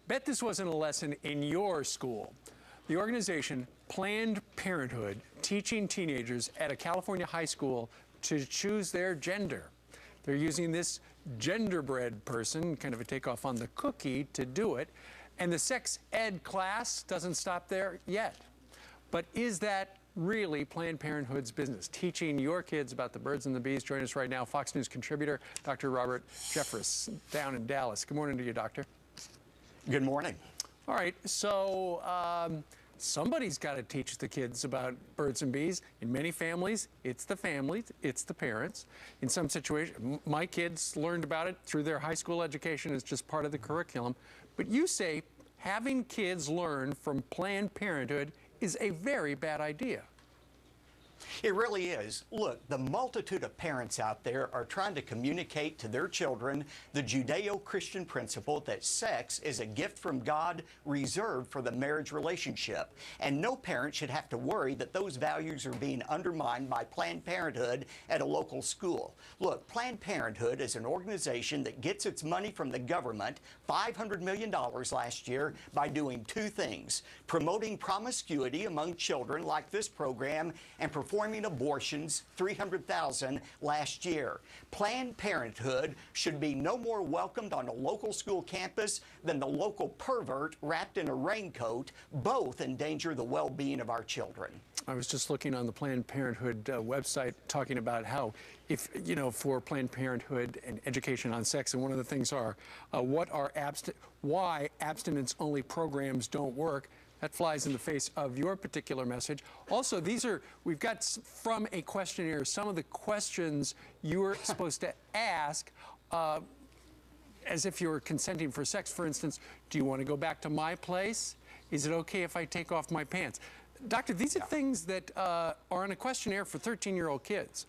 Bet this wasn't a lesson in your school. The organization Planned Parenthood teaching teenagers at a California high school to choose their gender. They're using this genderbread person, kind of a takeoff on the cookie, to do it. And the sex ed class doesn't stop there yet. But is that really Planned Parenthood's business? Teaching your kids about the birds and the bees. Join us right now, Fox News contributor, Dr. Robert Jeffress, down in Dallas. Good morning to you, doctor. Good morning. All right, so somebody's got to teach the kids about birds and bees. In many families, it's the parents. In some situations, my kids learned about it through their high school education. It's just part of the curriculum. But you say having kids learn from Planned Parenthood is a very bad idea. It really is. Look, the multitude of parents out there are trying to communicate to their children the Judeo-Christian principle that sex is a gift from God reserved for the marriage relationship. And no parent should have to worry that those values are being undermined by Planned Parenthood at a local school. Look, Planned Parenthood is an organization that gets its money from the government, $500 million last year, by doing two things: promoting promiscuity among children like this program, and performing abortions, 300,000 last year. Planned Parenthood should be no more welcomed on a local school campus than the local pervert wrapped in a raincoat. Both endanger the well-being of our children. I was just looking on the Planned Parenthood website talking about how, if you know, for Planned Parenthood and education on sex, and one of the things are why abstinence-only programs don't work. That flies in the face of your particular message. Also, we've got from a questionnaire some of the questions you're supposed to ask as if you were consenting for sex. For instance, do you want to go back to my place? Is it okay if I take off my pants? Doctor, these are things that are on a questionnaire for 13-year-old kids.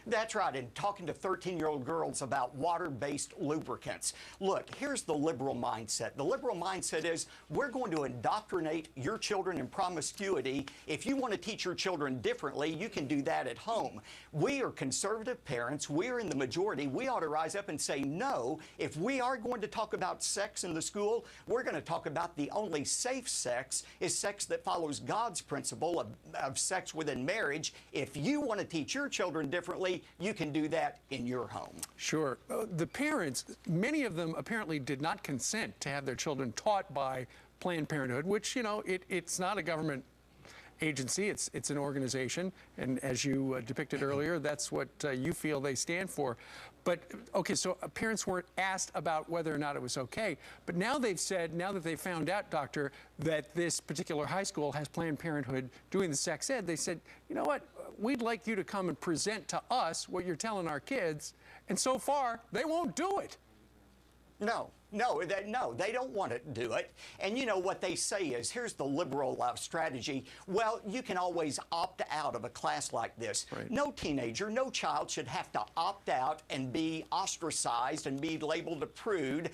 That's right, and talking to 13-year-old girls about water-based lubricants. Look, here's the liberal mindset. The liberal mindset is we're going to indoctrinate your children in promiscuity. If you want to teach your children differently, you can do that at home. We are conservative parents. We're in the majority. We ought to rise up and say, no, if we are going to talk about sex in the school, we're going to talk about the only safe sex is sex that follows God's principle of sex within marriage. If you want to teach your children differently, you can do that in your home. Sure. The parents, many of them apparently did not consent to have their children taught by Planned Parenthood, which, you know, it's not a government agency, it's an organization, and as you depicted earlier, that's what you feel they stand for. But, okay, so parents weren't asked about whether or not it was okay, but now they've said, now that they found out, doctor, that this particular high school has Planned Parenthood doing the sex ed, they said, you know what, we'd like you to come and present to us what you're telling our kids, and so far, they won't do it. No, they don't want to do it. And you know what they say is, here's the liberal strategy. Well, you can always opt out of a class like this. Right. No teenager, no child should have to opt out and be ostracized and be labeled a prude.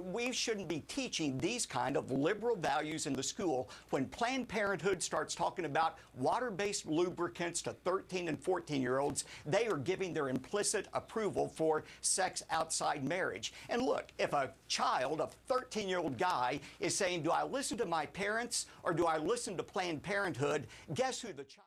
We shouldn't be teaching these kind of liberal values in the school. When Planned Parenthood starts talking about water-based lubricants to 13 and 14-year-olds, they are giving their implicit approval for sex outside marriage. And look, if a child, a 13-year-old guy, is saying, do I listen to my parents or do I listen to Planned Parenthood? Guess who the child